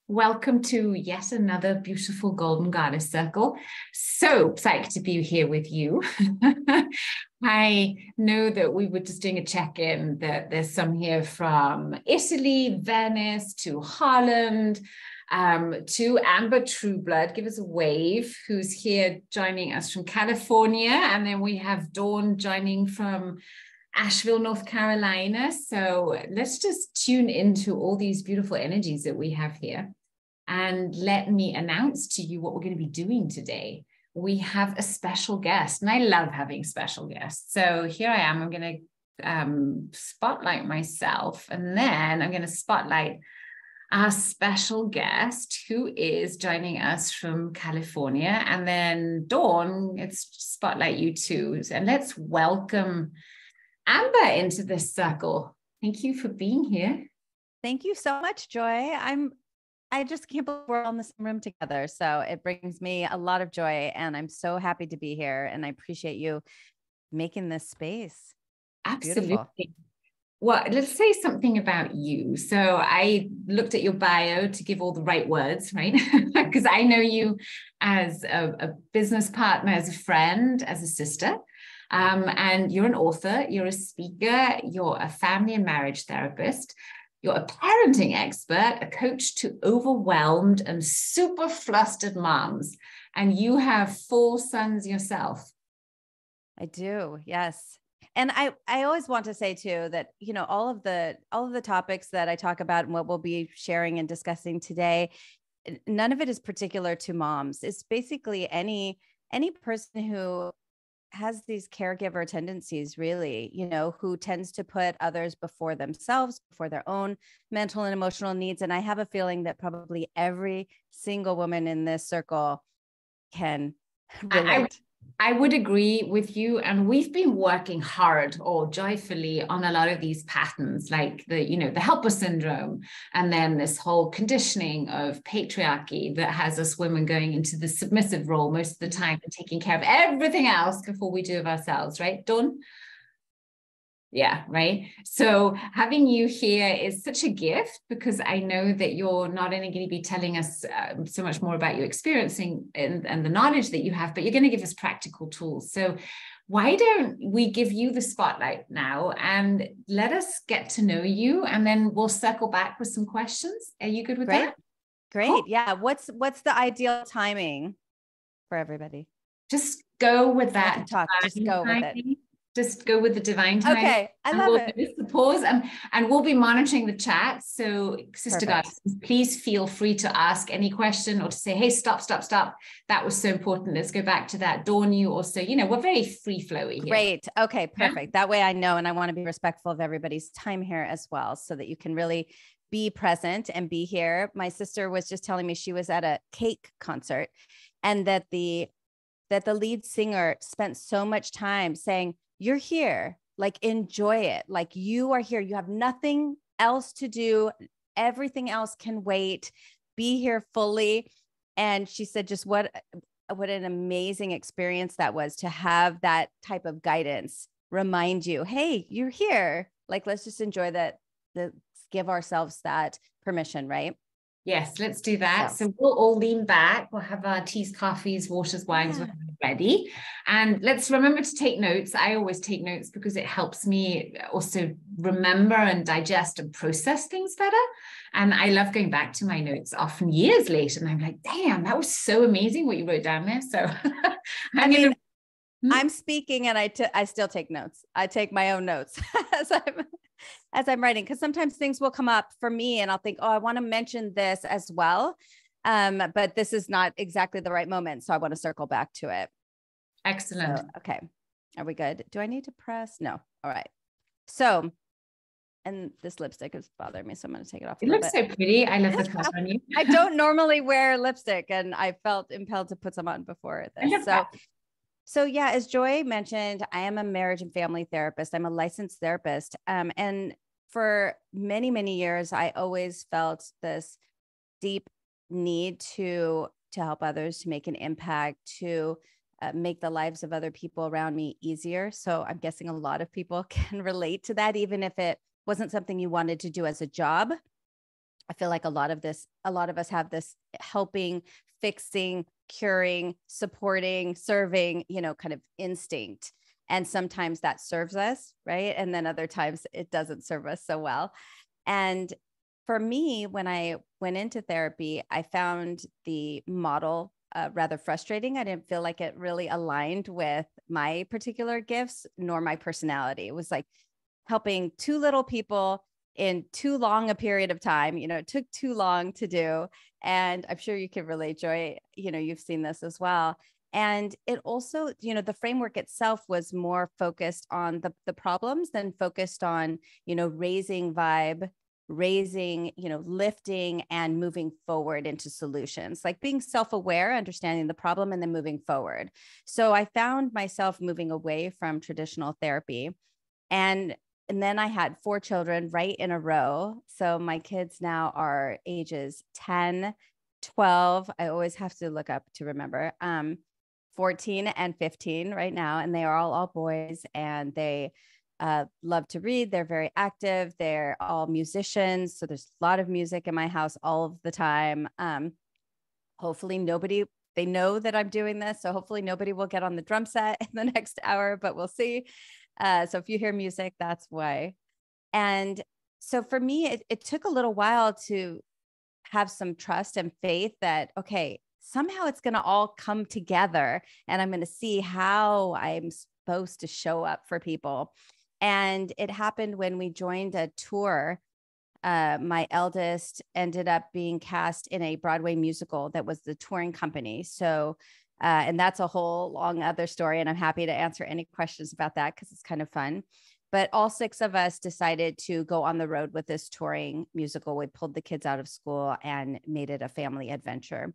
Welcome to yet another beautiful Golden Goddess Circle. So psyched to be here with you. I know that we were just doing a check-in, that there's some here from Italy, Venice, to Holland, to Amber Trueblood. Give us a wave, who's here joining us from California. And then we have Dawn joining from Asheville, North Carolina. So let's just tune into all these beautiful energies that we have here. And let me announce to you what we're going to be doing today. We have a special guest, and I love having special guests. So here I am. I'm going to spotlight myself, and then I'm going to spotlight our special guest who is joining us from California. And then Dawn, it's spotlight you too. And let's welcome Amber into this circle. Thank you for being here. Thank you so much, Joy. I just can't believe we're all in the same room together. So it brings me a lot of joy, and I'm so happy to be here. And I appreciate you making this space. Absolutely. Beautiful. Well, let's say something about you. So I looked at your bio to give all the right words, right? Because I know you as a business partner, as a friend, as a sister. And you're an author, you're a speaker, you're a family and marriage therapist. You're a parenting expert, a coach to overwhelmed and super flustered moms, and you have 4 sons yourself. I do, yes. And I always want to say too that, you know, all of the topics that I talk about and what we'll be sharing and discussing today, none of it is particular to moms. It's basically any person who has these caregiver tendencies, really, you know, who tends to put others before themselves, before their own mental and emotional needs. And I have a feeling that probably every single woman in this circle can relate. I would agree with you. And we've been working hard or joyfully on a lot of these patterns, like the helper syndrome, and then this whole conditioning of patriarchy that has us women going into the submissive role most of the time and taking care of everything else before we do of ourselves, right, Dawn? Yeah, right. So having you here is such a gift, because I know that you're not only going to be telling us so much more about your experiencing and the knowledge that you have, but you're going to give us practical tools. So why don't we give you the spotlight now and let us get to know you, and then we'll circle back with some questions. Are you good with that? Great. Cool. Yeah. What's the ideal timing for everybody? Just go with that. Just go with it. Just go with the divine time. Okay, I love it. We'll the pause and we'll be monitoring the chat. So, Sister Goddess, please feel free to ask any question or to say, hey, stop. That was so important. Let's go back to that. Dawn, you also, we're very free flowy here. Great. Okay, perfect. Yeah. That way I know, and I want to be respectful of everybody's time here as well, so that you can really be present and be here. My sister was just telling me she was at a cake concert, and that the lead singer spent so much time saying, you're here, like, enjoy it. Like, you are here. You have nothing else to do. Everything else can wait. Be here fully. And she said, just what an amazing experience that was, to have that type of guidance remind you, hey, you're here. Like, let's just enjoy that. Let's give ourselves that permission, right? Yes, let's do that. So we'll all lean back. We'll have our teas, coffees, waters, wines ready. And let's remember to take notes. I always take notes because it helps me also remember and digest and process things better. And I love going back to my notes often years later. And I'm like, damn, that was so amazing what you wrote down there. So I'm speaking and I still take notes. I take my own notes as I'm writing, because sometimes things will come up for me and I'll think, oh, I want to mention this as well. But this is not exactly the right moment. So I want to circle back to it. Excellent. So, okay. Are we good? Do I need to press? No. All right. So, and this lipstick is bothering me, so I'm going to take it off. It looks so pretty. I love the color on you. I don't normally wear lipstick, and I felt impelled to put some on before this. So yeah, as Joy mentioned, I am a marriage and family therapist. I'm a licensed therapist. And for many, many years, I always felt this deep need to help others, to make an impact, to make the lives of other people around me easier. So I'm guessing a lot of people can relate to that, even if it wasn't something you wanted to do as a job. I feel like a lot of us have this helping, fixing, curing, supporting, serving, kind of instinct. And sometimes that serves us, right? And then other times it doesn't serve us so well. And for me, when I went into therapy, I found the model rather frustrating. I didn't feel like it really aligned with my particular gifts nor my personality. It was like helping too little people in too long a period of time. It took too long to do. And I'm sure you can relate, Joy. You've seen this as well. And it also, the framework itself was more focused on the problems than focused on, raising vibe, lifting and moving forward into solutions, like being self-aware, understanding the problem, and then moving forward. So I found myself moving away from traditional therapy. And then I had 4 children right in a row. So my kids now are ages 10, 12. I always have to look up to remember, 14 and 15 right now. And they are all boys, and they love to read. They're very active. They're all musicians. So there's a lot of music in my house all of the time. Hopefully they know that I'm doing this. So hopefully nobody will get on the drum set in the next hour, but we'll see. So if you hear music, that's why. And so for me, it took a little while to have some trust and faith that, okay, somehow it's going to all come together, and I'm going to see how I'm supposed to show up for people. And it happened when we joined a tour. My eldest ended up being cast in a Broadway musical that was the touring company. So, and that's a whole long other story. And I'm happy to answer any questions about that because it's kind of fun. But all 6 of us decided to go on the road with this touring musical. We pulled the kids out of school and made it a family adventure.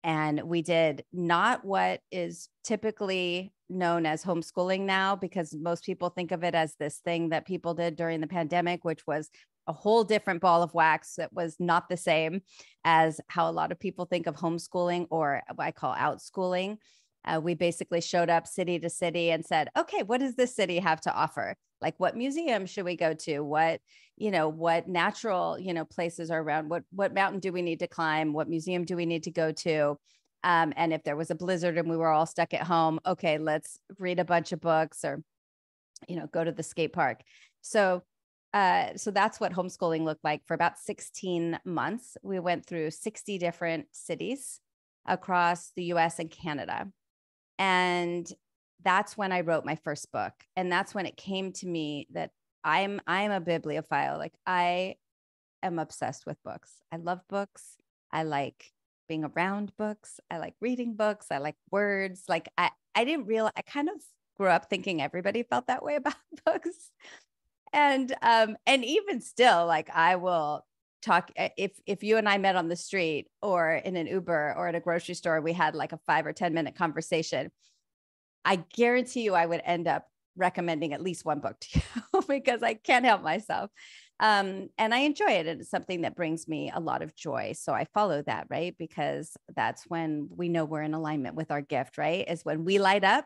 And we did not what is typically known as homeschooling now, because most people think of it as this thing that people did during the pandemic, which was a whole different ball of wax that was not the same as how a lot of people think of homeschooling, or what I call outschooling. We basically showed up city to city and said, okay, what does this city have to offer? Like, what museum should we go to? What natural, places are around? What mountain do we need to climb? What museum do we need to go to? And if there was a blizzard and we were all stuck at home, okay, let's read a bunch of books, or, go to the skate park. So that's what homeschooling looked like for about 16 months. We went through 60 different cities across the US and Canada. And that's when I wrote my first book. And that's when it came to me that I'm a bibliophile. Like, I am obsessed with books. I love books. I like being around books. I like reading books. I like words. Like, I kind of grew up thinking everybody felt that way about books. And even still, like, I will talk if you and I met on the street or in an Uber or at a grocery store, we had like a 5 or 10 minute conversation. I guarantee you I would end up recommending at least one book to you because I can't help myself. And I enjoy it. And it's something that brings me a lot of joy. So I follow that, right? Because that's when we know we're in alignment with our gift, right? Is when we light up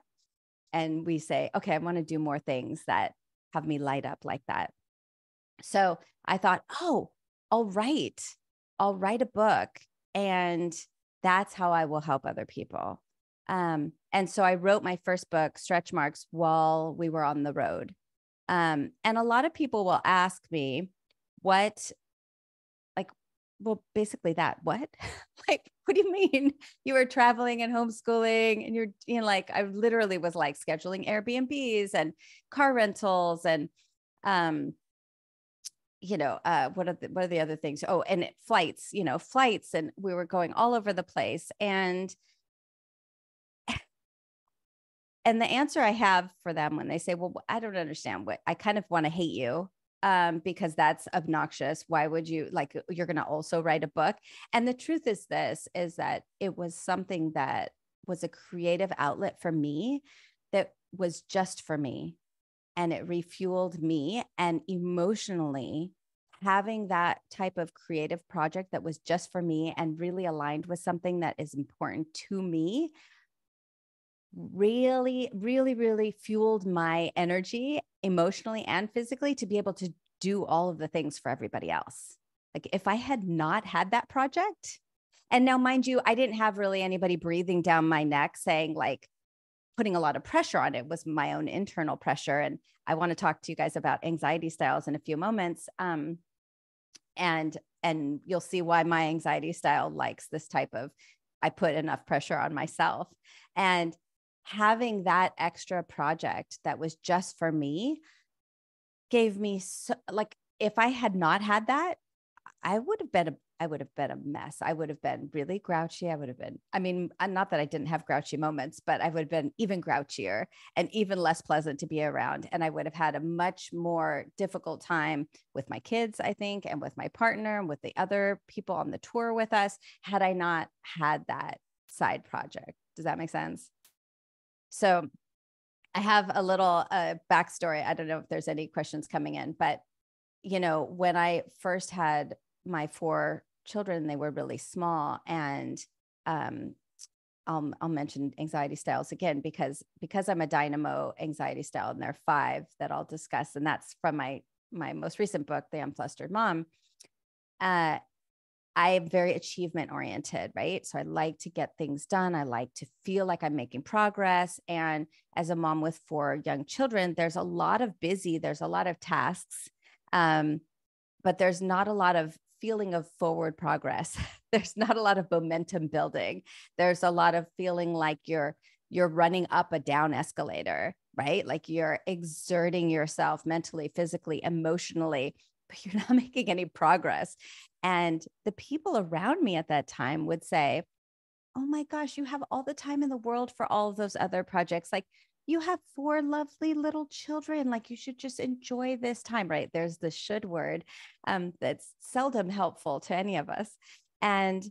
and we say, okay, I want to do more things that have me light up like that. So I thought, oh, I'll write a book, and that's how I will help other people. And so I wrote my first book, Stretch Marks, while we were on the road. And a lot of people will ask me basically that, what? Like, what do you mean you were traveling and homeschooling and you're, like, I literally was like scheduling Airbnbs and car rentals and, what are the other things? Oh, and flights, and we were going all over the place. And the answer I have for them when they say, well, I don't understand, what I kind of want to hate you, because that's obnoxious. Why would you, like, you're going to also write a book? And the truth is that it was something that was a creative outlet for me that was just for me. And it refueled me. And emotionally, having that type of creative project that was just for me and really aligned with something that is important to me really, really, really fueled my energy emotionally and physically to be able to do all of the things for everybody else. Like if I had not had that project, and now mind you, I didn't have really anybody breathing down my neck saying like, putting a lot of pressure on it, was my own internal pressure. And I want to talk to you guys about anxiety styles in a few moments. And you'll see why my anxiety style likes this type of, I put enough pressure on myself. And having that extra project that was just for me gave me like, if I had not had that, I would have been a mess. I would have been really grouchy. I mean, not that I didn't have grouchy moments, but I would have been even grouchier and even less pleasant to be around. And I would have had a much more difficult time with my kids, I think, and with my partner and with the other people on the tour with us, had I not had that side project. Does that make sense? So I have a little backstory. I don't know if there's any questions coming in, but when I first had my 4 children, they were really small. And I'll mention anxiety styles again, because I'm a Dynamo anxiety style, and there are 5 that I'll discuss. And that's from my most recent book, The Unflustered Mom. I am very achievement oriented, right? So I like to get things done. I like to feel like I'm making progress. And as a mom with 4 young children, there's a lot of tasks, but there's not a lot of feeling of forward progress. There's not a lot of momentum building. There's a lot of feeling like you're running up a down escalator, right? Like you're exerting yourself mentally, physically, emotionally, but you're not making any progress. And the people around me at that time would say, oh my gosh, you have all the time in the world for all of those other projects. Like, you have 4 lovely little children. Like, you should just enjoy this time, right? There's the should word that's seldom helpful to any of us. And,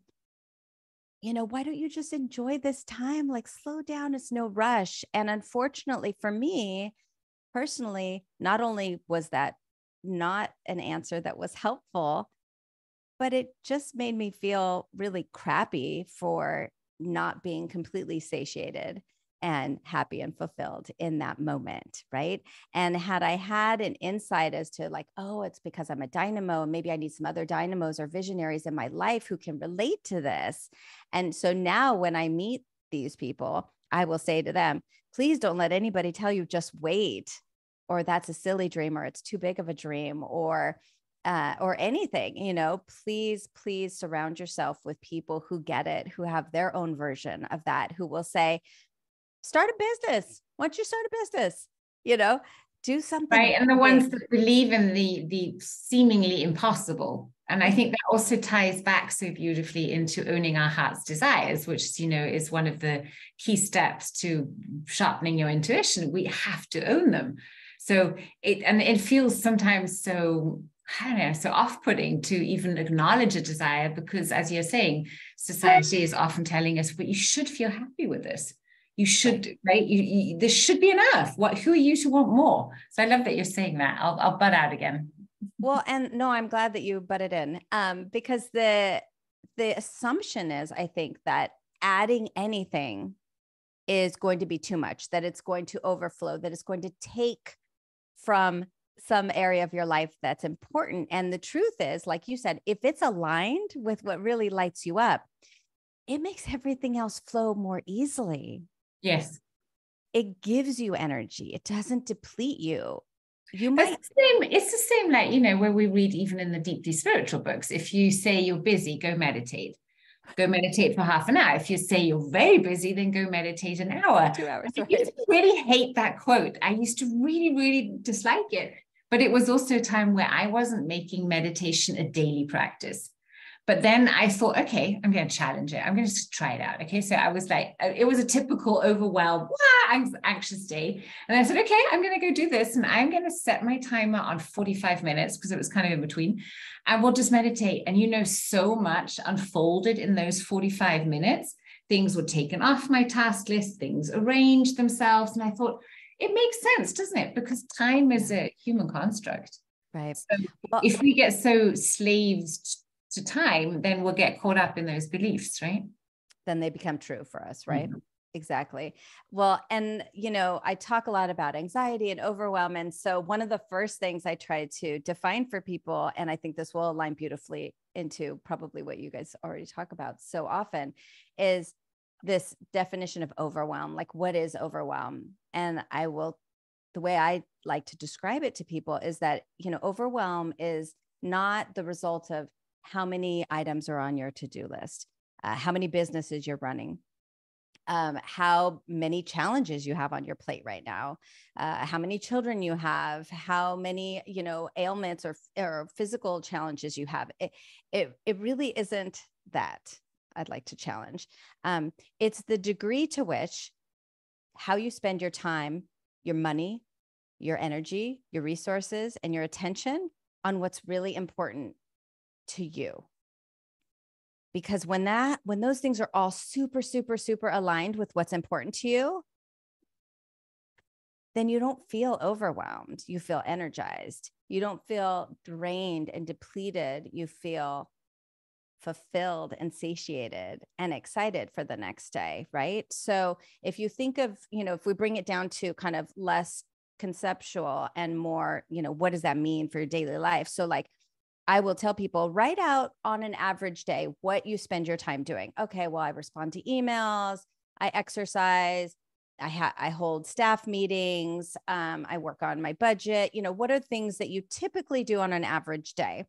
why don't you just enjoy this time? Like, slow down. It's no rush. And unfortunately for me personally, not only was that not an answer that was helpful, but it just made me feel really crappy for not being completely satiated and happy and fulfilled in that moment, right? And had I had an insight as to like, oh, it's because I'm a dynamo, and maybe I need some other dynamos or visionaries in my life who can relate to this. And so now when I meet these people, I will say to them, please don't let anybody tell you just wait, or that's a silly dream, or it's too big of a dream, or anything, please surround yourself with people who get it, who have their own version of that, who will say, start a business. Why don't you start a business? Do something. Right. And the ones that believe in the seemingly impossible. And I think that also ties back so beautifully into owning our heart's desires, which, is one of the key steps to sharpening your intuition. We have to own them. So it feels sometimes so, I don't know, so off-putting to even acknowledge a desire, because as you're saying, society is often telling us, but you should feel happy with this. You should, right? This should be enough. Who are you to want more? So I love that you're saying that. I'll butt out again. Well, and no, I'm glad that you butted in, because the assumption is, I think, that adding anything is going to be too much, that it's going to overflow, that it's going to take from some area of your life that's important. And the truth is, like you said, if it's aligned with what really lights you up, it makes everything else flow more easily. Yes. It gives you energy. It doesn't deplete you. It's the same, like, where we read even in the deeply spiritual books, if you say you're busy, go meditate for half an hour. If you say you're very busy, then go meditate an hour. 2 hours. I used to really hate that quote. I used to really, really dislike it. But it was also a time where I wasn't making meditation a daily practice. But then I thought, okay, I'm going to challenge it. I'm going to try it out. Okay. So I was like, it was a typical overwhelmed, anxious day. And I said, okay, I'm going to go do this. And I'm going to set my timer on 45 minutes because it was kind of in between. And we'll just meditate. And so much unfolded in those 45 minutes. Things were taken off my task list. Things arranged themselves. And I thought, it makes sense, doesn't it? Because time is a human construct. Right. So if we get so slaved to time, then we'll get caught up in those beliefs, right? Then they become true for us, right? Mm-hmm. Exactly. Well, and I talk a lot about anxiety and overwhelm. And so one of the first things I try to define for people, and I think this will align beautifully into probably what you guys already talk about so often, is this definition of overwhelm. Like, what is overwhelm? And the way I like to describe it to people is that, overwhelm is not the result of how many items are on your to-do list, how many businesses you're running, how many challenges you have on your plate right now, how many children you have, how many, ailments or physical challenges you have. It really isn't that. I'd like to challenge. It's the degree to which how you spend your time, your money, your energy, your resources, and your attention on what's really important to you. Because when those things are all super, super, super aligned with what's important to you, then you don't feel overwhelmed. You feel energized. You don't feel drained and depleted. You feel fulfilled and satiated and excited for the next day, right? So if you think of, if we bring it down to kind of less conceptual and more, what does that mean for your daily life? So like, I will tell people, write out on an average day what you spend your time doing. Okay, well, I respond to emails, I exercise, I hold staff meetings, I work on my budget. What are things that you typically do on an average day?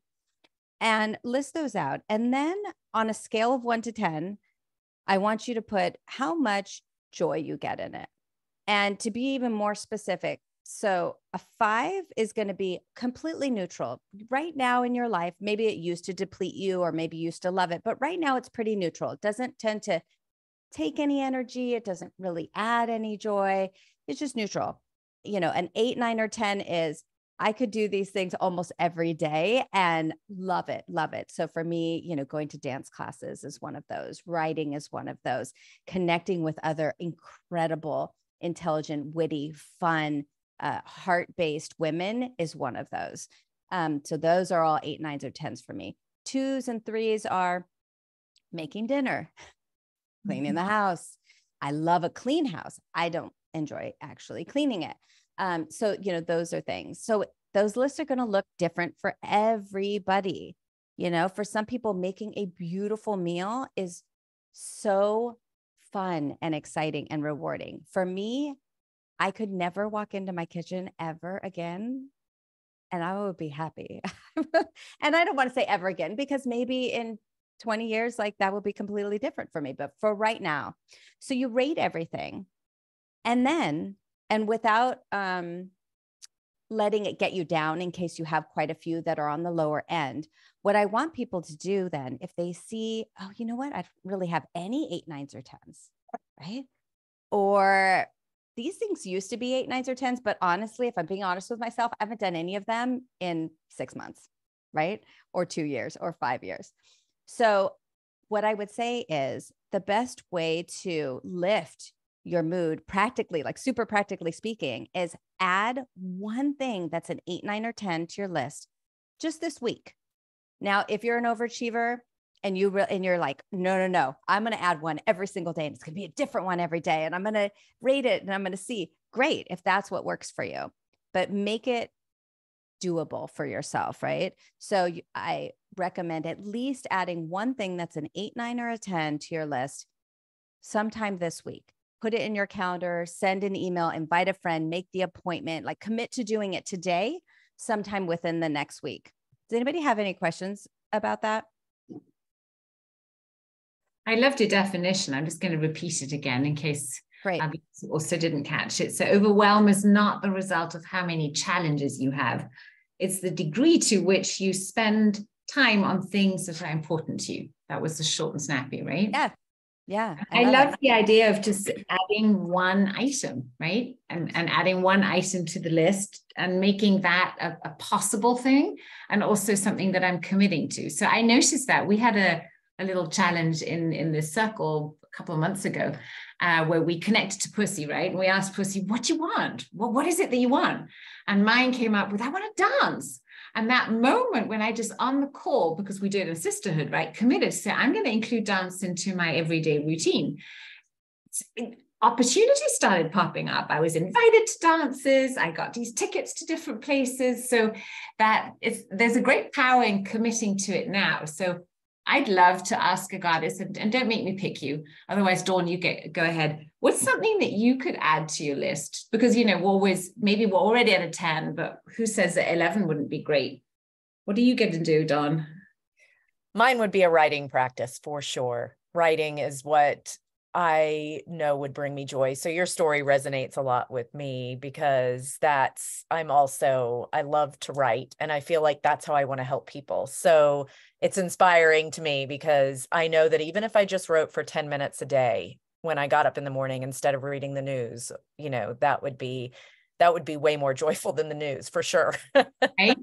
And list those out. And then on a scale of 1 to 10, I want you to put how much joy you get in it. And to be even more specific, so a 5 is going to be completely neutral. Right now in your life, maybe it used to deplete you or maybe you used to love it, but right now it's pretty neutral. It doesn't tend to take any energy. It doesn't really add any joy. It's just neutral. An 8, 9, or 10 is, I could do these things almost every day and love it, love it. So for me, going to dance classes is one of those. Writing is one of those. Connecting with other incredible, intelligent, witty, fun, heart-based women is one of those. So those are all 8, 9s, or 10s for me. 2s and 3s are making dinner, cleaning the house. I love a clean house. I don't enjoy actually cleaning it. So, those are things. So those lists are going to look different for everybody. For some people, making a beautiful meal is so fun and exciting and rewarding. For me, I could never walk into my kitchen ever again, and I would be happy. And I don't want to say ever again, because maybe in 20 years, like that will be completely different for me. But for right now, so you rate everything, and without letting it get you down in case you have quite a few that are on the lower end. What I want people to do then, if they see, oh, you know what, I don't really have any 8, 9s, or 10s, right? Or these things used to be 8, 9s, or 10s, but honestly, if I'm being honest with myself, I haven't done any of them in 6 months, right? Or 2 years or 5 years. So what I would say is the best way to lift your mood practically, like super practically speaking, is add one thing that's an 8, 9, or 10 to your list just this week. Now, if you're an overachiever and you're like, no, I'm going to add one every single day, and it's going to be a different one every day, and I'm going to rate it and I'm going to see. Great, if that's what works for you, but make it doable for yourself, right? So I recommend at least adding one thing that's an 8, 9, or a 10 to your list sometime this week. Put it in your calendar, send an email, invite a friend, make the appointment, like commit to doing it today, sometime within the next week. Does anybody have any questions about that? I loved your definition. I'm just going to repeat it again in case you also didn't catch it. So overwhelm is not the result of how many challenges you have. It's the degree to which you spend time on things that are important to you. That was the short and snappy, right? Yeah. Yeah. I love the idea of just adding one item, right? And adding one item to the list and making that a possible thing, and also something that I'm committing to. So I noticed that we had a little challenge in this circle a couple of months ago where we connected to Pussy, right? And we asked Pussy, what do you want? Well, what is it that you want? And mine came up with, I want to dance. And that moment when I just on the call, because we do it in sisterhood, right, committed to say, I'm going to include dance into my everyday routine. opportunities started popping up. I was invited to dances. I got these tickets to different places. So there's a great power in committing to it now. So I'd love to ask a goddess, and don't make me pick you. Otherwise, Dawn, go ahead. What's something that you could add to your list? Because, maybe we're already at a 10, but who says that 11 wouldn't be great? What are you going to do, Dawn? Mine would be a writing practice for sure. Writing is what I know would bring me joy. So your story resonates a lot with me because I love to write, and I feel like that's how I want to help people. So it's inspiring to me because I know that even if I just wrote for 10 minutes a day when I got up in the morning instead of reading the news, that would be way more joyful than the news for sure. Right?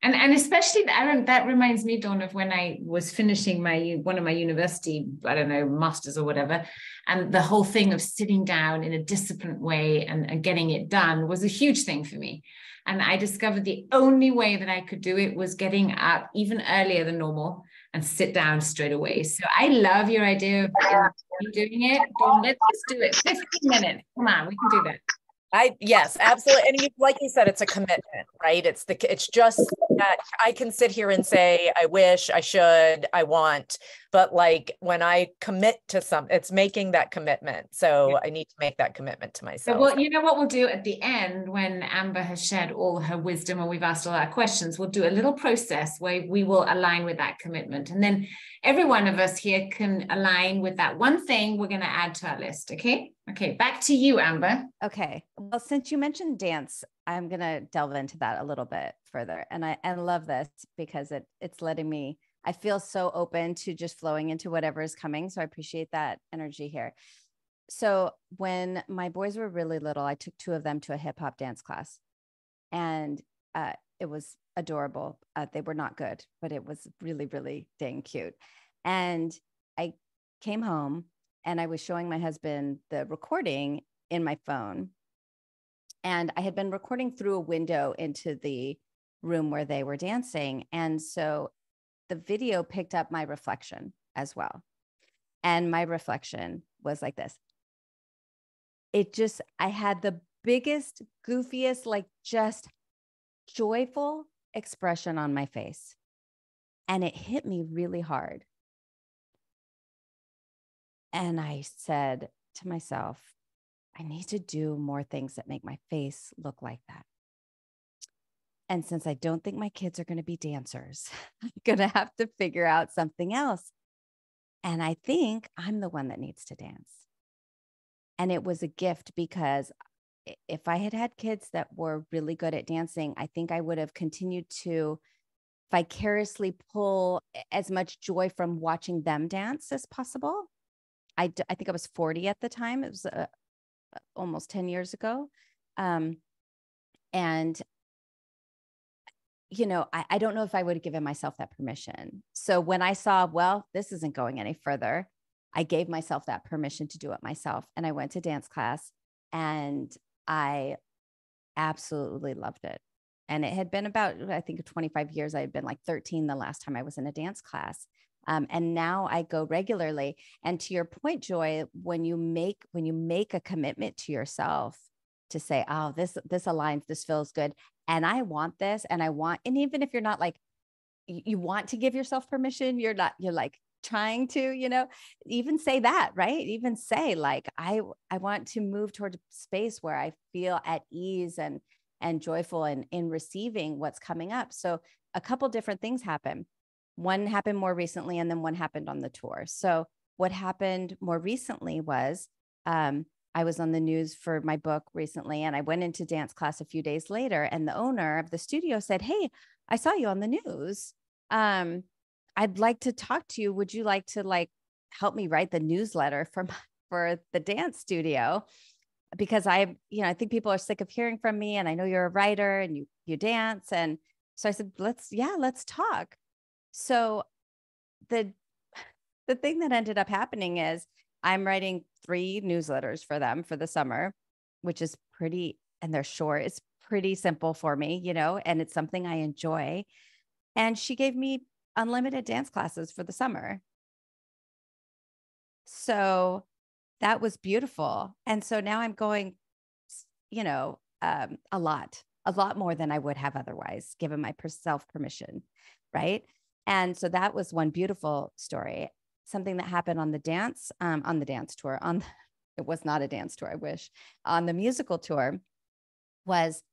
And especially that reminds me, Dawn, of when I was finishing one of my university, I don't know, masters or whatever. And the whole thing of sitting down in a disciplined way and getting it done was a huge thing for me. And I discovered the only way that I could do it was getting up even earlier than normal and sit down straight away. So I love your idea of doing it. Dawn, let's just do it. 15 minutes. Come on, we can do that. Yes, absolutely. And like you said, it's a commitment, right? It's just that I can sit here and say, I wish, I should, I want, but like when I commit to something, it's making that commitment. So I need to make that commitment to myself. Well, you know what we'll do at the end when Amber has shared all her wisdom and we've asked all our questions, we'll do a little process where we will align with that commitment. And then every one of us here can align with that one thing we're going to add to our list. Okay. Okay. Back to you, Amber. Okay. Well, since you mentioned dance, I'm going to delve into that a little bit further. And I love this because it's letting me, I feel so open to just flowing into whatever is coming. So I appreciate that energy here. So when my boys were really little, I took 2 of them to a hip hop dance class, and it was adorable. They were not good, but it was really, really dang cute. And I came home and I was showing my husband the recording in my phone. And I had been recording through a window into the room where they were dancing. And so the video picked up my reflection as well. And my reflection was like this. I had the biggest, goofiest, like just joyful expression on my face. And it hit me really hard. And I said to myself, I need to do more things that make my face look like that. And since I don't think my kids are going to be dancers, I'm going to have to figure out something else. And I think I'm the one that needs to dance. And it was a gift because if I had had kids that were really good at dancing, I think I would have continued to vicariously pull as much joy from watching them dance as possible. I think I was 40 at the time. It was almost 10 years ago. And, I don't know if I would have given myself that permission. So when I saw, well, this isn't going any further, I gave myself that permission to do it myself. And I went to dance class and I absolutely loved it. And it had been about, I think 25 years. I had been like 13 the last time I was in a dance class. And now I go regularly. And to your point, Joy, when you make a commitment to yourself to say, oh, this aligns, this feels good. And I want this. And even if you're not like, you want to give yourself permission, you're like trying to, even say that, right? Even say like, I want to move toward a space where I feel at ease and joyful and in receiving what's coming up. So a couple different things happen. One happened more recently, and then one happened on the tour. So what happened more recently was I was on the news for my book recently, and I went into dance class a few days later, and the owner of the studio said, "Hey, I saw you on the news. I'd like to talk to you. Would you like to help me write the newsletter for the dance studio? Because I think people are sick of hearing from me, and I know you're a writer and you dance." And so I said, let's talk. So the thing that ended up happening is I'm writing 3 newsletters for them for the summer, which is pretty, and they're short. It's pretty simple for me, and it's something I enjoy. And she gave me unlimited dance classes for the summer. So that was beautiful. And so now I'm going, a lot more than I would have otherwise, given my self permission. Right. And so that was one beautiful story. Something that happened on the dance tour, it was not a dance tour, I wish, on the musical tour was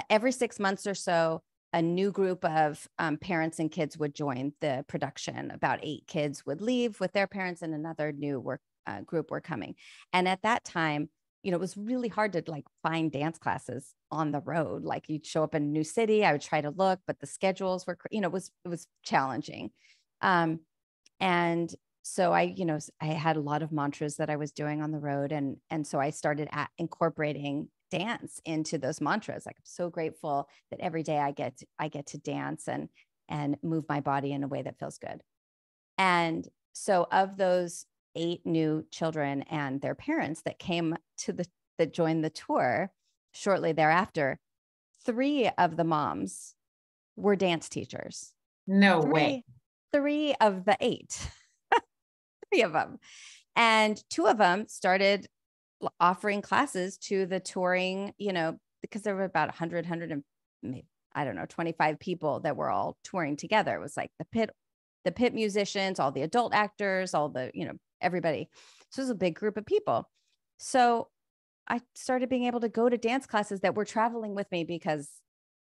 every 6 months or so, a new group of parents and kids would join the production. About 8 kids would leave with their parents and another new group were coming. And at that time, it was really hard to like find dance classes on the road. Like you'd show up in a new city, I would try to look, but the schedules were, it was challenging. And so I had a lot of mantras that I was doing on the road. And so I started incorporating dance into those mantras. Like I'm so grateful that every day I get to dance and move my body in a way that feels good. And so of those 8 new children and their parents that came that joined the tour shortly thereafter, 3 of the moms were dance teachers. No way. 3 of the 8, 3 of them. And 2 of them started offering classes to the touring, because there were about 100, and I don't know, 25 people that were all touring together. It was like the pit musicians, all the adult actors, all the, everybody. So it was a big group of people. So I started being able to go to dance classes that were traveling with me because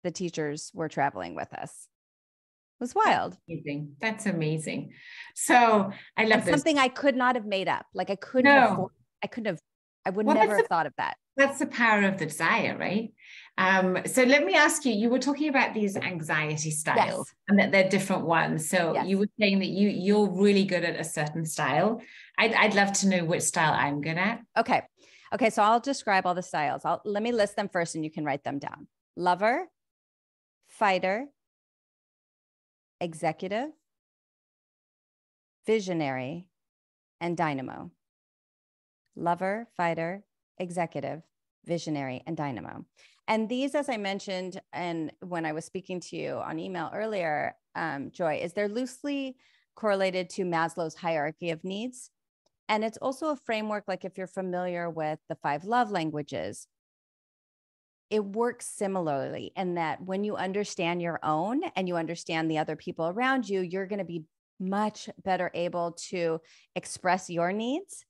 the teachers were traveling with us. It was wild. That's amazing. So I love this. Something I could not have made up. Like I would never have thought of that. That's the power of the desire, right? So let me ask you, you were talking about these anxiety styles. Yes. And that they're different ones. So yes. You were saying that you're really good at a certain style. I'd love to know which style I'm good at. Okay. So I'll describe all the styles. Let me list them first and you can write them down. Lover, fighter, executive, visionary, and dynamo. Lover, fighter, executive, visionary, and dynamo. And these, as I mentioned, and when I was speaking to you on email earlier, Joy, is they're loosely correlated to Maslow's hierarchy of needs. And it's also a framework, like if you're familiar with the 5 love languages, it works similarly in that when you understand your own and you understand the other people around you, you're going to be much better able to express your needs,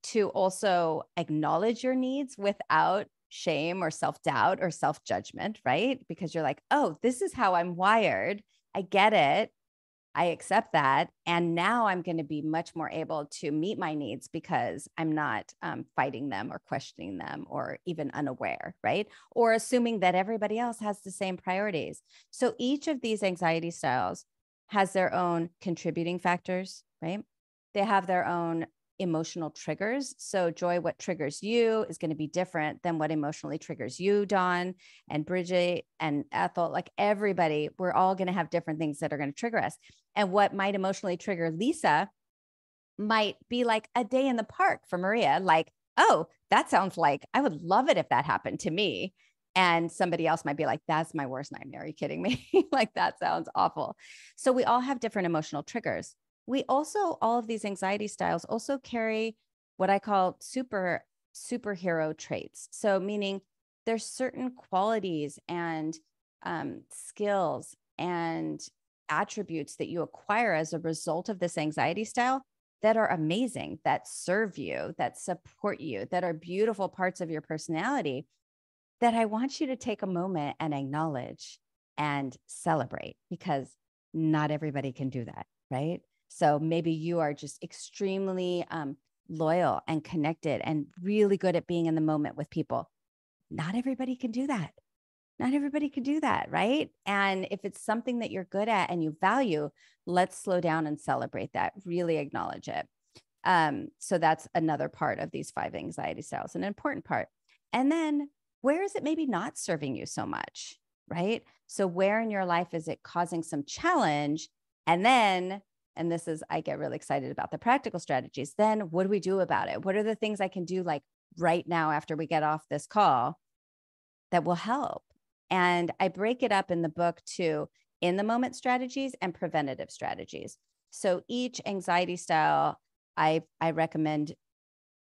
to also acknowledge your needs without shame or self-doubt or self-judgment, right? Because you're like, oh, this is how I'm wired. I get it. I accept that. And now I'm going to be much more able to meet my needs because I'm not fighting them or questioning them or even unaware, right? Or assuming that everybody else has the same priorities. So each of these anxiety styles has their own contributing factors, right? They have their own emotional triggers. So Joy, what triggers you is going to be different than what emotionally triggers you, Dawn and Bridget and Ethel, like everybody, we're all going to have different things that are going to trigger us. And what might emotionally trigger Lisa might be like a day in the park for Maria. Like, oh, that sounds like I would love it if that happened to me. And somebody else might be like, that's my worst nightmare. Are you kidding me? Like, that sounds awful. So we all have different emotional triggers. We also, all of these anxiety styles also carry what I call superhero traits. So meaning there's certain qualities and skills and attributes that you acquire as a result of this anxiety style that are amazing, that serve you, that support you, that are beautiful parts of your personality that I want you to take a moment and acknowledge and celebrate, because not everybody can do that, right? So maybe you are just extremely loyal and connected and really good at being in the moment with people. Not everybody can do that. Not everybody can do that, right? And if it's something that you're good at and you value, let's slow down and celebrate that, really acknowledge it. So that's another part of these 5 anxiety styles, an important part. And then where is it maybe not serving you so much, right? So where in your life is it causing some challenge? And then, and this is, I get really excited about the practical strategies. Then what do we do about it? What are the things I can do like right now after we get off this call that will help? And I break it up in the book to in the moment strategies and preventative strategies. So each anxiety style, I recommend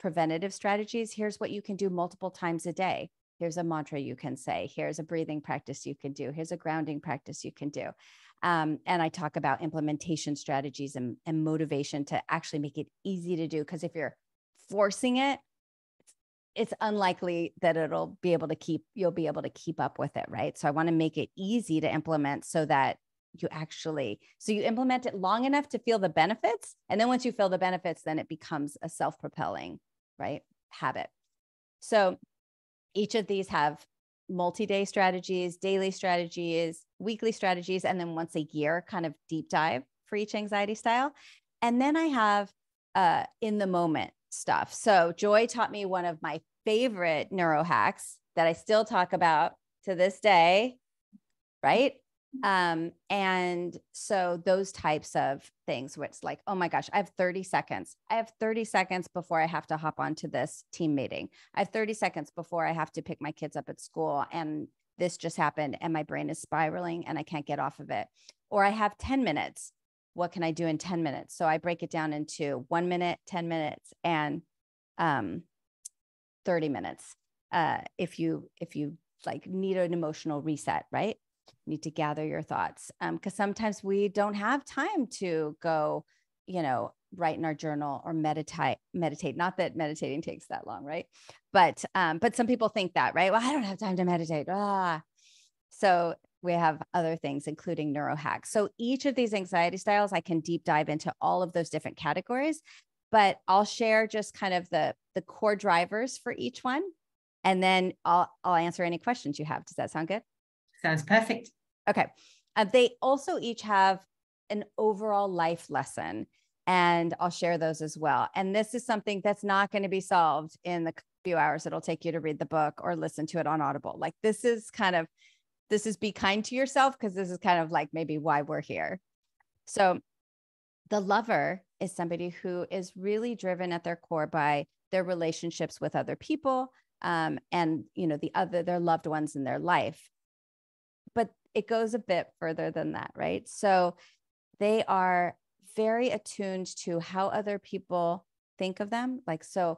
preventative strategies. Here's what you can do multiple times a day. Here's a mantra you can say. Here's a breathing practice you can do. Here's a grounding practice you can do. And I talk about implementation strategies and motivation to actually make it easy to do. Because if you're forcing it, it's unlikely that you'll be able to keep up with it, right? So I want to make it easy to implement so that you implement it long enough to feel the benefits. And then once you feel the benefits, then it becomes a self-propelling, right, habit. So each of these have multi-day strategies, daily strategies, weekly strategies, and then once a year kind of deep dive for each anxiety style. And then I have in the moment stuff. So Joy taught me one of my favorite neuro hacks that I still talk about to this day, right? And so those types of things where it's like, oh my gosh, I have 30 seconds. I have 30 seconds before I have to hop onto this team meeting. I have 30 seconds before I have to pick my kids up at school and this just happened and my brain is spiraling and I can't get off of it. Or I have 10 minutes. What can I do in 10 minutes? So I break it down into 1 minute, 10 minutes, and 30 minutes. If you like need an emotional reset, right? You need to gather your thoughts. Because sometimes we don't have time to go, write in our journal or meditate. Not that meditating takes that long, right? But some people think that, right? Well, I don't have time to meditate. So we have other things, including neuro hacks. So each of these anxiety styles, I can deep dive into all of those different categories, but I'll share just kind of the core drivers for each one. And then I'll answer any questions you have. Does that sound good? Sounds perfect. Okay. They also each have an overall life lesson, and I'll share those as well. And this is something that's not going to be solved in the few hours it'll take you to read the book or listen to it on Audible. Like this is be kind to yourself, because this is kind of like maybe why we're here. So the lover is somebody who is really driven at their core by their relationships with other people, and their loved ones in their life. But it goes a bit further than that, right? So they are very attuned to how other people think of them. Like, so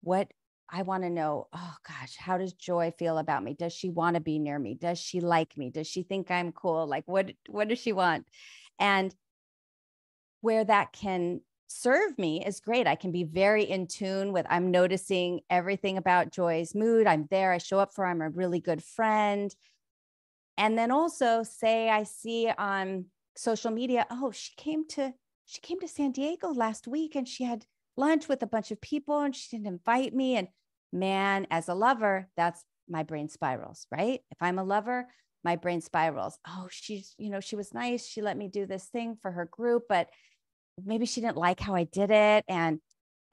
what I want to know, oh gosh, how does Joy feel about me? Does she want to be near me? Does she like me? Does she think I'm cool? Like, what does she want? And where that can serve me is great. I can be very in tune with, I'm noticing everything about Joy's mood. I'm there. I show up for her. I'm a really good friend. And then also say I see on social media, oh, she came to San Diego last week and she had lunch with a bunch of people and she didn't invite me. And man, as a lover, that's my brain spirals, right? If I'm a lover, my brain spirals. Oh, she was nice. She let me do this thing for her group, but maybe she didn't like how I did it. And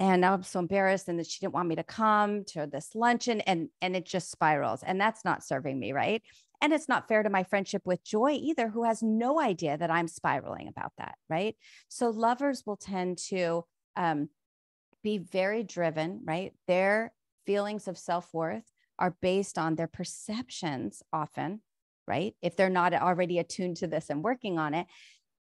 now I'm so embarrassed and that she didn't want me to come to this luncheon, and it just spirals, and that's not serving me, right? And it's not fair to my friendship with Joy either, who has no idea that I'm spiraling about that, right? So lovers will tend to be very driven, right? Their feelings of self-worth are based on their perceptions often, right? If they're not already attuned to this and working on it,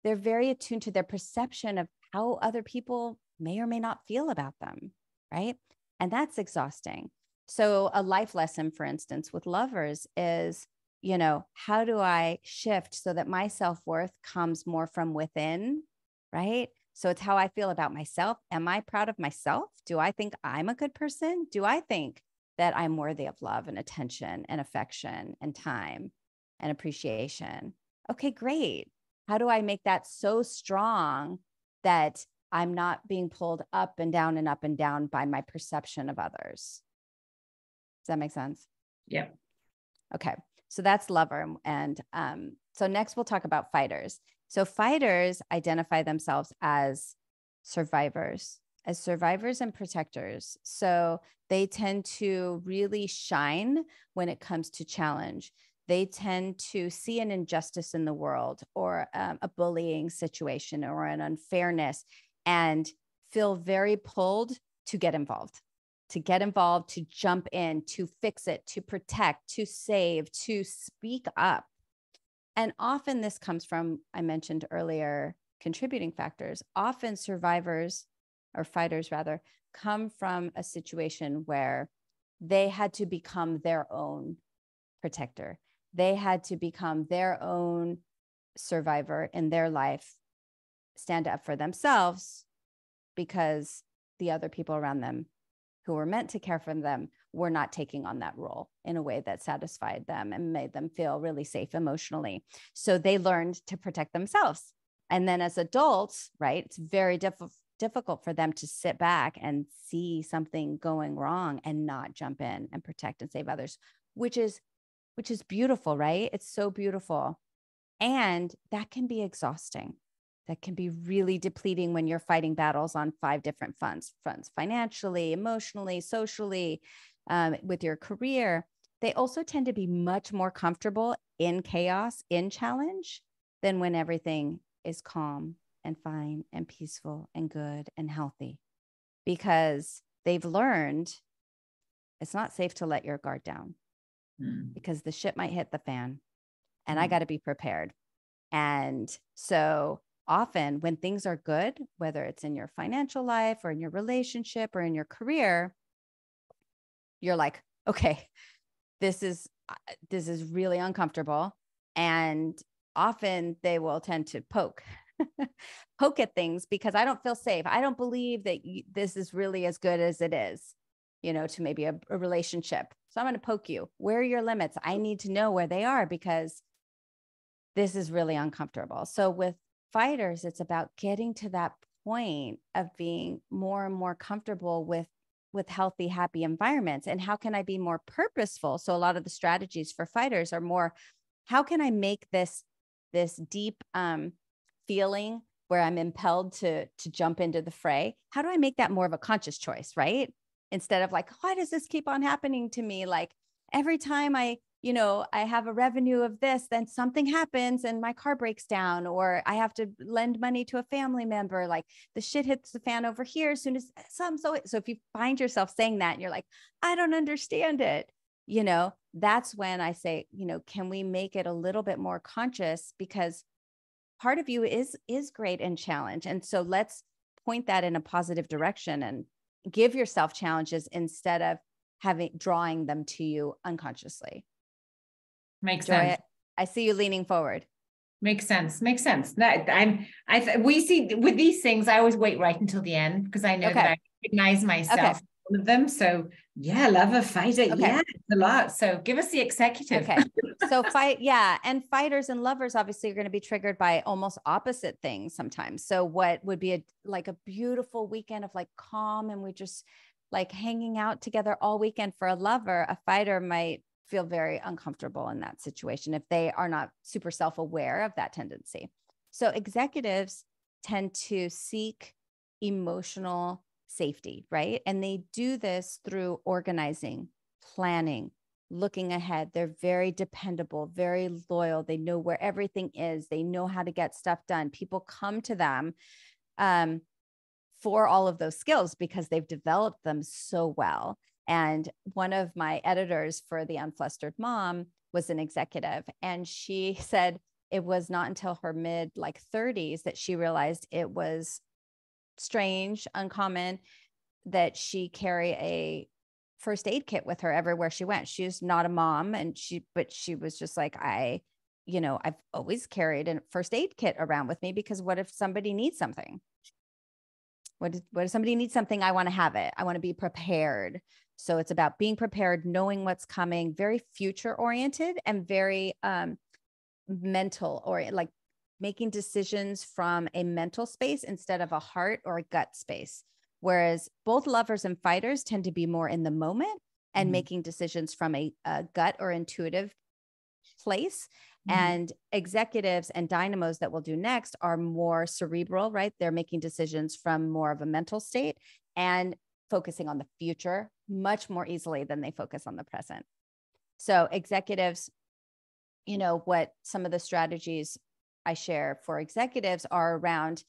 they're very attuned to their perception of how other people may or may not feel about them, right? And that's exhausting. So a life lesson, for instance, with lovers is, how do I shift so that my self-worth comes more from within, right? So it's how I feel about myself. Am I proud of myself? Do I think I'm a good person? Do I think that I'm worthy of love and attention and affection and time and appreciation? Okay, great. How do I make that so strong that I'm not being pulled up and down by my perception of others? Does that make sense? Yeah. Okay. So that's lover. And so next we'll talk about fighters. So fighters identify themselves as survivors and protectors. So they tend to really shine when it comes to challenge. They tend to see an injustice in the world, or a bullying situation, or an unfairness, and feel very pulled to get involved, to jump in, to fix it, to protect, to save, to speak up. And often this comes from, I mentioned earlier, contributing factors. Often survivors, or fighters rather, come from a situation where they had to become their own protector. They had to become their own survivor in their life, stand up for themselves, because the other people around them who were meant to care for them were not taking on that role in a way that satisfied them and made them feel really safe emotionally. So they learned to protect themselves. And then as adults, right, it's very difficult for them to sit back and see something going wrong and not jump in and protect and save others, which is beautiful, right? It's so beautiful. And that can be exhausting. That can be really depleting when you're fighting battles on 5 different fronts, financially, emotionally, socially, with your career. They also tend to be much more comfortable in chaos, in challenge, than when everything is calm and fine and peaceful and good and healthy, because they've learned it's not safe to let your guard down because the shit might hit the fan and I got to be prepared. And so often when things are good, whether it's in your financial life or in your relationship or in your career, you're like, okay, this is really uncomfortable. And often they will tend to poke at things because I don't feel safe. I don't believe that this is really as good as it is, to maybe a relationship. So I'm going to poke you. Where are your limits? I need to know where they are because this is really uncomfortable. So with fighters, it's about getting to that point of being more and more comfortable with healthy, happy environments. And how can I be more purposeful? So a lot of the strategies for fighters are more, how can I make this deep feeling where I'm impelled to jump into the fray? How do I make that more of a conscious choice, right? Instead of like, why does this keep on happening to me? Like every time I have a revenue of this, then something happens and my car breaks down, or I have to lend money to a family member. Like the shit hits the fan over here as soon as so if you find yourself saying that and you're like, I don't understand it, that's when I say, can we make it a little bit more conscious? Because part of you is great in challenge. And so let's point that in a positive direction and give yourself challenges instead of drawing them to you unconsciously. Makes Joy, sense. I see you leaning forward. Makes sense. We see with these things, I always wait right until the end because I know that I recognize myself in all of them. So yeah, love a fighter. Okay. Yeah, it's a lot. So give us the executive. Okay. So and fighters and lovers obviously are going to be triggered by almost opposite things sometimes. So what would be a beautiful weekend of like calm and we just like hanging out together all weekend for a lover, a fighter might feel very uncomfortable in that situation if they are not super self-aware of that tendency. So executives tend to seek emotional safety, right? And they do this through organizing, planning, looking ahead. They're very dependable, very loyal. They know where everything is. They know how to get stuff done. People come to them for all of those skills because they've developed them so well. And one of my editors for the Unflustered Mom was an executive. And she said it was not until her mid 30s that she realized it was strange, uncommon that she carry a first aid kit with her everywhere she went. She's not a mom. But she was just like, I've always carried a first aid kit around with me because what if somebody needs something? What if somebody needs something? I want to have it. I want to be prepared. So it's about being prepared, knowing what's coming, very future oriented and very mental or like making decisions from a mental space instead of a heart or a gut space. Whereas both lovers and fighters tend to be more in the moment and making decisions from a gut or intuitive place. And executives and dynamos that we'll do next are more cerebral, right? They're making decisions from more of a mental state and focusing on the future much more easily than they focus on the present. So executives, what some of the strategies I share for executives are around,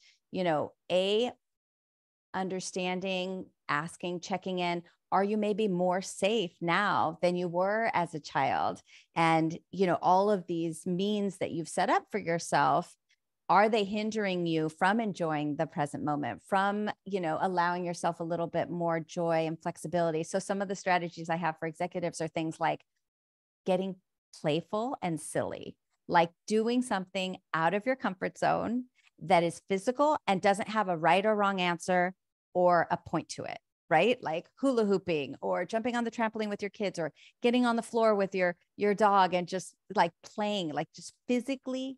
understanding, asking, checking in. Are you maybe more safe now than you were as a child? And, all of these means that you've set up for yourself, Are they hindering you from enjoying the present moment, from, allowing yourself a little bit more joy and flexibility? So some of the strategies I have for executives are things like getting playful and silly, like doing something out of your comfort zone that is physical and doesn't have a right or wrong answer or a point to it, right? Like hula hooping or jumping on the trampoline with your kids or getting on the floor with your dog and just like playing, like just physically